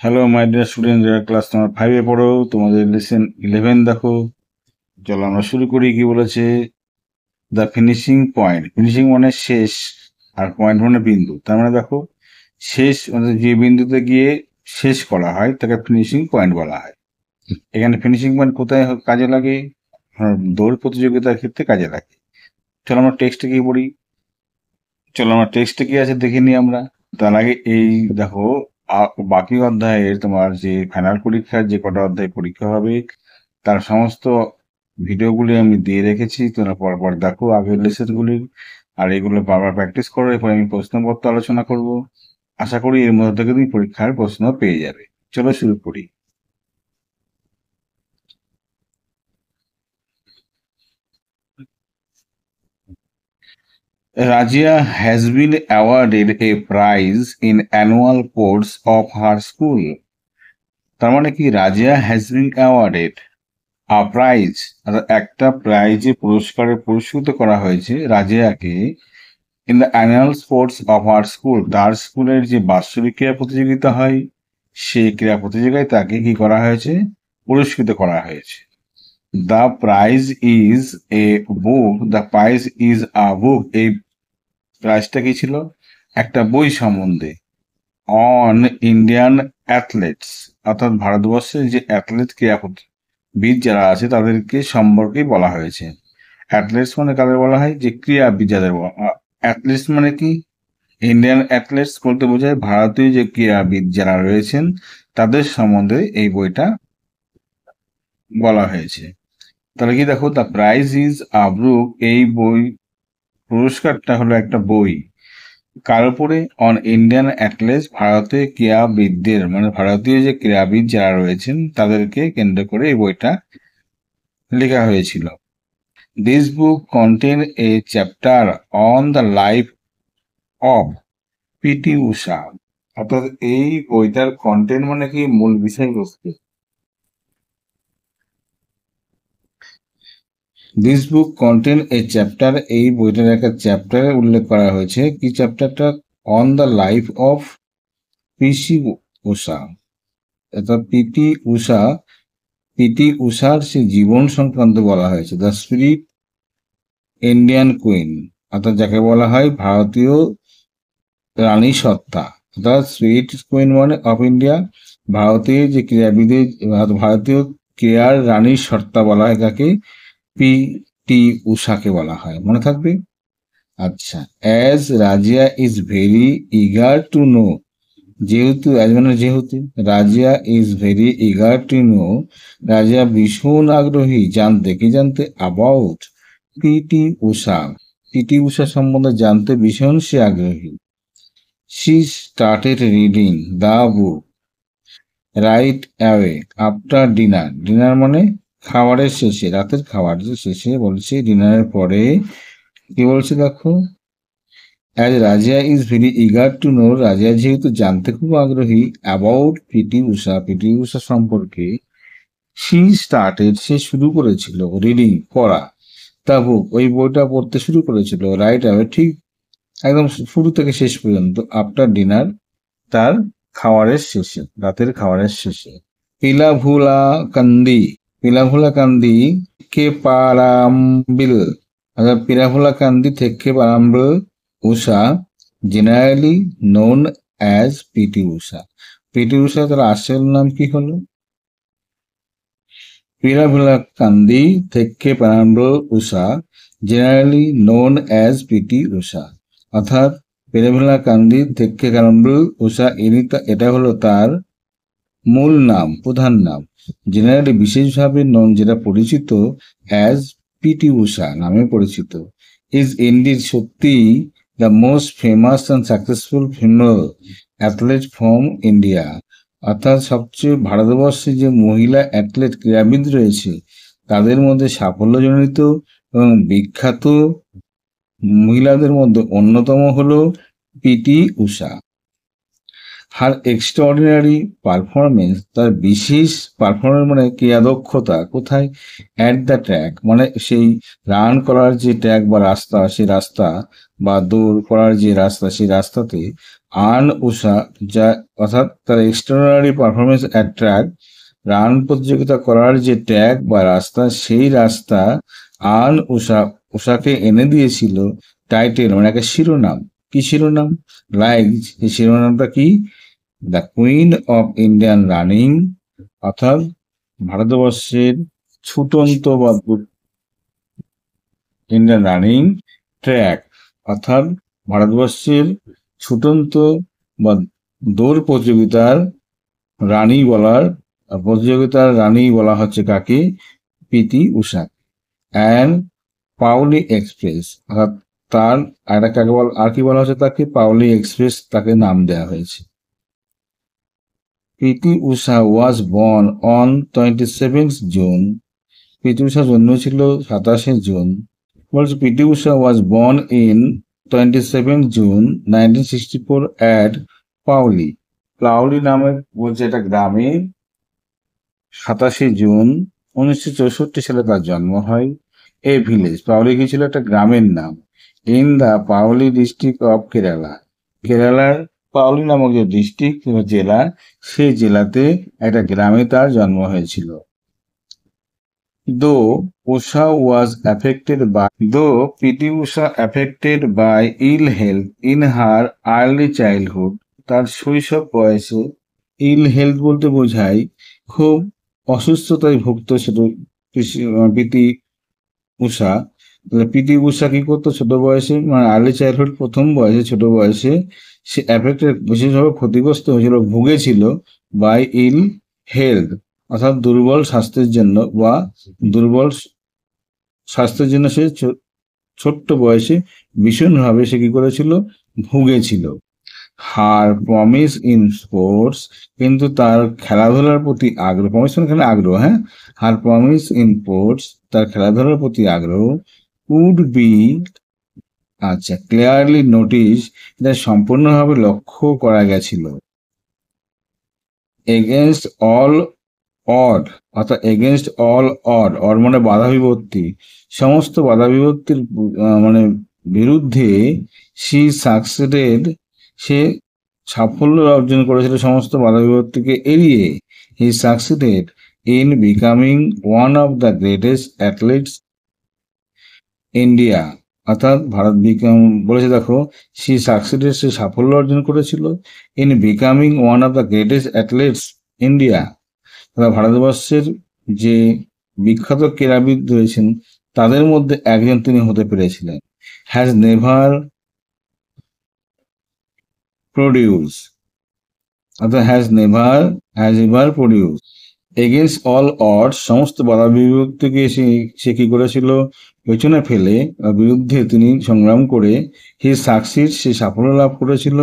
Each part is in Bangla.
হ্যালো মাই ডিয়ার স্টুডেন্ট, যারা ক্লাস তোমার 5-এ পড়ো, তোমাদের লেসন 11 দেখো। চলো আমরা শুরু করি। কি বলেছে? The finishing point. ফিনিশিং মানে শেষ, আর পয়েন্ট মানে বিন্দু। তার মানে দেখো, শেষ মানে যে বিন্দুতে গিয়ে শেষ করা হয় তাকে ফিনিশিং পয়েন্ট বলা হয়। এখানে ফিনিশিং পয়েন্ট কোথায় কাজে লাগে? দৌড় প্রতিযোগিতার ক্ষেত্রে কাজে লাগে। চলো আমরা টেক্সটে কি পড়ি। চলো আমরা টেক্সটে কি আছে দেখে নিই আমরা। তার আগে এই দেখো, বাকি অধ্যায়ের তোমার যে ফাইনাল পরীক্ষার যে কটা অধ্যায় পরীক্ষা হবে তার সমস্ত ভিডিওগুলি আমি দিয়ে রেখেছি। তোমরা পরপর দেখো আগের লেসনগুলি, আর এগুলো বারবার প্র্যাকটিস করো। এরপর আমি প্রশ্নপত্র আলোচনা করব। আশা করি এর মধ্যে থেকে তুমি পরীক্ষার প্রশ্ন পেয়ে যাবে। চলো শুরু করি। Razia has been awarded a prize in annual sports of her school. তার মানে কি, Razia has been awarded a prize, একটা প্রাইজে পুরস্কারে পুরস্কৃত করা হয়েছে রাজিয়াকে in the annual sports of our school. তার স্কুলের যে বাৎসরিক ক্রীড়া প্রতিযোগিতা হয় সেই ক্রীড়া প্রতিযোগিতায় তাকে কি করা হয়েছে? পুরস্কৃত করা হয়েছে। The prize is a book. The prize is a book. এই প্রাইজটা কি ছিল? একটা বই সম্বন্ধে। অন ইন্ডিয়ান অ্যাথলেটস, অর্থাৎ ভারতবর্ষের যে অ্যাথলেট ক্রীড়াবিদ যারা আছে তাদেরকে সম্পর্কে বলা হয়েছে। অ্যাথলেটস মানে কাদের বলা হয়? যে ক্রীড়াবিদ যাদের। অ্যাথলেটস মানে কি? ইন্ডিয়ান অ্যাথলেটস বলতে বোঝায় ভারতীয় যে ক্রীড়াবিদ যারা রয়েছেন তাদের সম্বন্ধে এই বইটা বলা হয়েছে। তাহলে কি দেখো, the prize is a book. এই বই পুরস্কারটা হলো একটা বই। কার উপরে? অন ইন্ডিয়ান অ্যাথলেটস, ভারতীয় ক্রীড়াবিদদের, মানে ভারতীয় যে ক্রীড়াবিদ যারা রয়েছেন তাদেরকে কেন্দ্র করে এই বইটা লেখা হয়েছিল। This book contain a chapter on the life of PT Usha. অর্থাৎ এই বইটার কন্টেন্ট মানে কি, মূল বিষয়বস্তু। This book contain a chapter, এই বইটার একটা চ্যাপ্টারে উল্লেখ করা হয়েছে। কি চ্যাপ্টারটা? On the life of PC Usha. অর্থাৎ পিটি উষার সে জীবন সংক্রান্ত বলা হয়েছে। দ্য স্পিরিট ইন্ডিয়ান কুইন, অর্থাৎ যাকে বলা হয় ভারতীয় রানী সত্তা। অর্থাৎ স্পিরিট কুইন মানে অফ ইন্ডিয়া, ভারতীয় যে ক্রীড়াবিদের, ভারতীয় ক্রীড়ার রানীর সত্তা বলা হয় কাকে? পি টি উষাকে বলা হয়। মনে থাকবে। আচ্ছা, as Razia is very eager to know. যেহেতু, অ্যাজ মানে যেহেতু, Razia is very eager to know, Razia ভীষণ আগ্রহী জানতে। কি জানতে? অ্যাবাউট পিটি উষা, পিটি উষা সম্বন্ধে জানতে ভীষণ সে আগ্রহী। She started reading the book right away after dinner. Dinner মানে খাবারের শেষে, রাতের খাবারের শেষে বলছে, ডিনারের পরে। কি বলছে দেখো, as Razia is very eager to know, Razia যেহেতু জানতে খুব আগ্রহী অ্যাবাউট পিটি উষা, পিটি উষা সম্পর্কে। শি স্টার্টেড, সে শুরু করেছিল রিডিং, পড়া। তা বুক, ওই বইটা পড়তে শুরু করেছিল। রাইট অ্যাওয়ে, ঠিক একদম শুরু থেকে শেষ পর্যন্ত। আফটার ডিনার, তার খাওয়ারের শেষে, রাতের খাওয়ারের শেষে। পিলাভুলা কান্দি, পিলাভুলা কান্দি কে পারাম্বিল, অর্থাৎ পিলাভুলা কান্দি থেকে পারাম্বিল উষা, জেনারেলি নোন অ্যাজ পিটি উষা। পিটি উষা তার আসল নাম কি হলো? পিলাভুলা কান্দি থেকে পারাম্বিল উষা, generally known as PT Usha. অর্থাৎ পিলাভুলা কান্দি থেকে পারাম্বিল উষা, এটা হলো তার মূল নাম, প্রধান নাম। জেনারেলি বিশেষভাবে নন, যেটা পরিচিত অ্যাজ পিটি উষা নামে পরিচিত। ইজ ইন্ডিড, সত্যি, the most famous and successful female athlete from India. অর্থাৎ সবচেয়ে ভারতবর্ষে যে মহিলা অ্যাথলেট ক্রীড়াবিদ রয়েছে তাদের মধ্যে সাফল্যজনিত এবং বিখ্যাত মহিলাদের মধ্যে অন্যতম হল পিটি উষা। হার এক্সট্রাঅর্ডিনারি পারফরমেন্স, তার বিশেষ পারফরমেন্স মানে ক্রিয়াদক্ষতা কোথায়, অ্যাট দ্য ট্র্যাক মানে সেই রান করার যে ট্র্যাক বা রাস্তা, সেই রাস্তা বা দৌড় করার যে রাস্তা, সেই রাস্তাতে আন উষা, যা অর্থাৎ তার extraordinary performance at track, run প্রতিযোগিতা করার যে ট্র্যাক বা রাস্তা, সেই রাস্তা আন উষা, উষাকে এনে দিয়েছিল টাইটেল মানে একটা শিরোনাম। কি শিরোনাম? লাইক, এই শিরোনামটা কি? The queen of Indian running, অর্থাৎ ভারতবর্ষের ছুটন্ত বা ইন্ডিয়ান রানিং ট্র্যাক, অর্থাৎ ভারতবর্ষের ছুটন্ত বা দৌড় প্রতিযোগিতার রানী বলার, প্রতিযোগিতার রানী বলা হচ্ছে কাকে? PT Usha. And Payyoli Express, অর্থাৎ তার আরেকটা কাকে বলা, আর কি বলা হচ্ছে তাকে? পাউলি এক্সপ্রেস তাকে নাম দেওয়া হয়েছে। PT Usha was born on 27th June. PT Usha জন্মেছিল 27শে জুন। বলছে PT Usha was born in 27th June 1964 at Payyoli. Payyoli নামে বলছে একটা গ্রামে 27শে জুন 1964 সালে তার জন্ম হয়। এ ভিলেজ, পাউলি কি ছিল? একটা গ্রামের নাম। In the Paoli district of Kerala, কেরালার পাউলি নামক যে ডিস্ট্রিক্ট বা জেলা, সেই জেলাতে একটা গ্রামে তার জন্ম হয়েছিল। Though Usha was affected by, though PT Usha affected by ill health in her early childhood, তার শৈশব বয়সে, ইল হেলথ বলতে বোঝায় খুব অসুস্থতায় ভুগত ছিল পিটি উষা। পিটি উষা কি করতো ছোট বয়সে, মানে আর্লি চাইল্ডহুড, প্রথম বয়সে, ছোট বয়সে সে অ্যাফেক্টেড, বিশেষভাবে ক্ষতিগ্রস্ত হয়েছিল, ভুগেছিল বাই ইল হেলথ, অর্থাৎ দুর্বল স্বাস্থ্যের জন্য বা দুর্বল স্বাস্থ্যের জন্য সে ছোট্ট বয়সে ভীষণভাবে সে কি করেছিল? ভুগেছিল। হার প্রমিস ইন স্পোর্টস, কিন্তু তার খেলাধুলার প্রতি আগ্রহ, প্রমিস মানে এখানে আগ্রহ, হ্যাঁ, হার প্রমিস ইন স্পোর্টস, তার খেলাধুলার প্রতি আগ্রহ, উড বি, আচ্ছা, ক্লিয়ারলি নোটিস, এটা সম্পূর্ণভাবে লক্ষ্য করা গেছিল। এগেনস্ট অল অড, অর্থাৎ এগেনস্ট অল অড, অড মানে বাধা বিপত্তি, সমস্ত বাধা বিপত্তির মানে বিরুদ্ধে, সি সাকসেডেড, সে সাফল্য অর্জন করেছিল সমস্ত বাধা বিপত্তিকে এড়িয়ে। হি succeeded in becoming one of the greatest athletes India, অর্থাৎ ভারত বলেছে দেখো, সি সাকসিডেড, সে সাফল্য অর্জন করেছিল, in becoming one of the greatest athlete's India, ভারতবর্ষের যে বিখ্যাত ক্রীড়াবিদ রয়েছেন তাদের মধ্যে একজন তিনি হতে পেরেছিলেন। হ্যাজ নেভার প্রডিউস, অর্থাৎ has ever produce against all ods, সমস্ত বাধা বিভক্তিকে সে কি করেছিল? পেছনে ফেলে, বিরুদ্ধে তিনি সংগ্রাম করে, হি সাকসিড, সে সাফল্য লাভ করেছিল,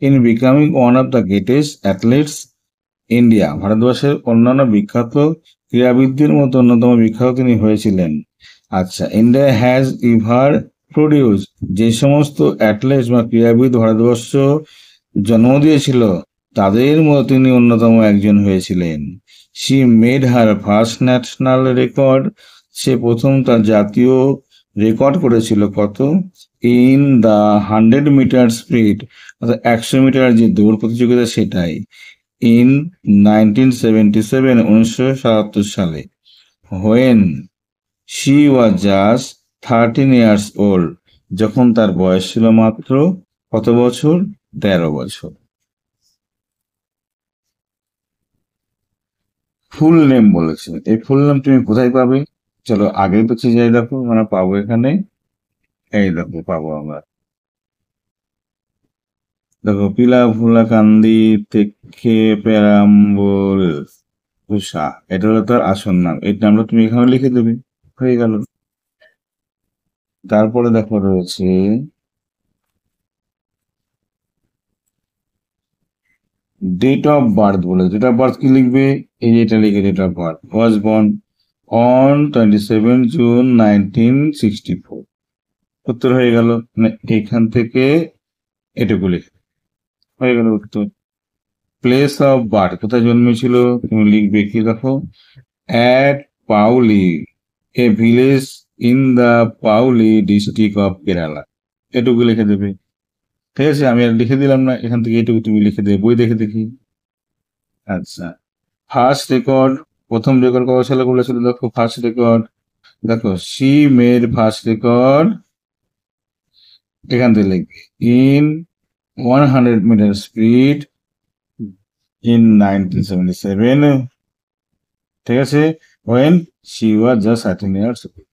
in becoming one of the greatest athlete's India, ভারতবর্ষের অন্যান্য বিখ্যাত ক্রীড়াবিদদের মতো অন্যতম বিখ্যাত তিনি হয়েছিলেন। আচ্ছা, ইন্ডিয়া হ্যাজ ইভার প্রডিউস, যে সমস্ত অ্যাথলেটস বা ক্রীড়াবিদ ভারতবর্ষ জন্ম দিয়েছিল তাদের মধ্যে তিনি অন্যতম একজন হয়েছিলেন। She made her first national record, সে প্রথম তার জাতীয় রেকর্ড করেছিল কত? ইন দ্য 100 মিটার স্পিড, অর্থাৎ 100 মিটার যে দৌড় প্রতিযোগিতা, সেটাই ইন 1977 সালে। When she was just 13 years old, যখন তার বয়স ছিল মাত্র কত বছর? 13 বছর। ফুল নেম বলেছে, এই ফুল নেম তুমি কোথায় পাবে? চলো আগে পিছিয়ে যাই, দেখো মানে পাবো এখানে, এই দেখো পাবো আমরা, দেখো, পিলা ফুলা কান্দি থেকে পেরাম্বল উষা, এটা হলো তার আসল নাম, এই নামটা তুমি এখানে লিখে দেবে, হয়ে গেল। তারপরে দেখো রয়েছে ডেট অফ বার্থ বলে, ডেট অফ বার্থ কি লিখবে? এই যেটা লিখে, date of birth, was born on 27 June 1964, উত্তর হয়ে গেল, মানে এখান থেকে এটুকু লিখে হয়ে গেল উত্তর। প্লেস অফ বার্থ, কোথায় জন্মেছিল তুমি লিখবে কি দেখো, at Paoli, a village in the Paoli district of Kerala. এটুকু লিখে দেবে। ঠিক আছে, আমি আর লিখে দিলাম না, এখান থেকে এটুকু তুমি লিখে দেবে। বই দেখে দেখি। আচ্ছা, ফার্স্ট রেকর্ড, প্রথম রেকর্ড কত সালে বলেছিল দেখো, ফার্স্ট রেকর্ড দেখো, সি মেড ফার্স্ট রেকর্ড, এখান থেকে লিখবে ইন 100 মিটার স্পিড ইন 1977। ঠিক আছে, when she was just 13 years old।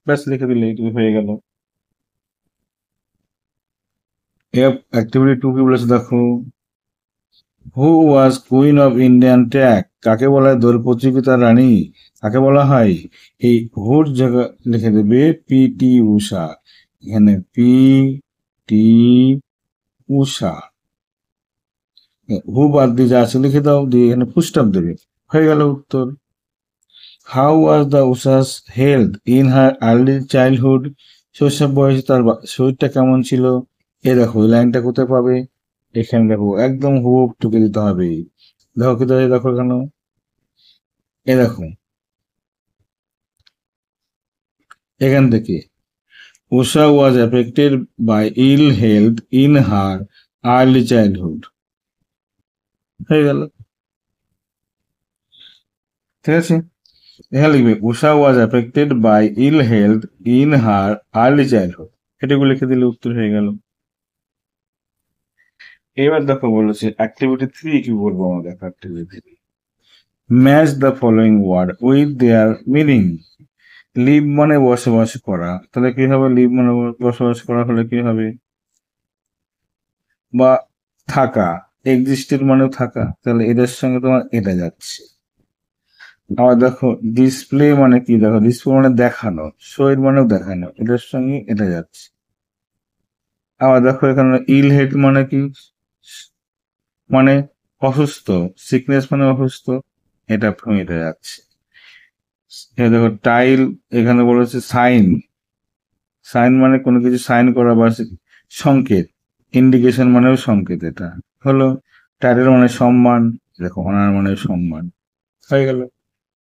ব্যাস লিখে দিলে এইটুকু হয়ে গেল। অ্যাক্টিভিটি 2 কি বলেছে দেখো, হু ওয়াজ কুইন অফ ইন্ডিয়ান ট্র্যাক, কাকে বলা হয় দৌড় প্রতিযোগিতার রানী, কাকে বলা হয়, এই হুর জায়গা লিখে দেবে পিটি উষা, এখানে পি টি উষা, হু বাদ দিয়ে যা আছে লিখে দাও, দিয়ে এখানে ফুলস্টপ দেবে, হয়ে গেল উত্তর। How was the উষাস health in her early childhood, শৈশব বয়সে তার শরীরটা কেমন ছিল। এ দেখো এই লাইনটা কোথায় পাবে, এখানে দেখো একদম হুবহু টুকে দিতে হবে। দেখো কি দেখো কেন, এ দেখো এখান থেকে, Usha was affected by ill health in her early childhood, হয়ে গেল। ঠিক আছে, এখানে লিখবে Usha was affected by ill health in her early childhood, এটুকু লিখে দিলে উত্তর হয়ে গেল। এবার দেখো বলেছে অ্যাক্টিভিটি 3 কি বলবো আমরা, দেখো activity match the following word with their meaning. Live মানে বসবাস করা, তাহলে কি হবে, লিভ মানে বসবাস করা হলে কি হবে, বা থাকা, এক্সিস্টেড মানেও থাকা, তাহলে এদের সঙ্গে তোমার এটা যাচ্ছে। আবার দেখো ডিসপ্লে মানে কি, দেখো ডিসপ্লে মানে দেখানো, শোয়ের মানেও দেখানো, এটার সঙ্গে এটা যাচ্ছে। আবার দেখো এখানে ইল হেড মানে কি, মানে অসুস্থ, সিকনেস মানে অসুস্থ, এটা এটা যাচ্ছে। দেখো টাইল, এখানে বলেছে সাইন, সাইন মানে কোনো কিছু সাইন করা বা সংকেত, ইন্ডিকেশন মানেও সংকেত, এটা হলো। টাইটেল মানে সম্মান, দেখো অনার মানে সম্মান, হয়ে গেল।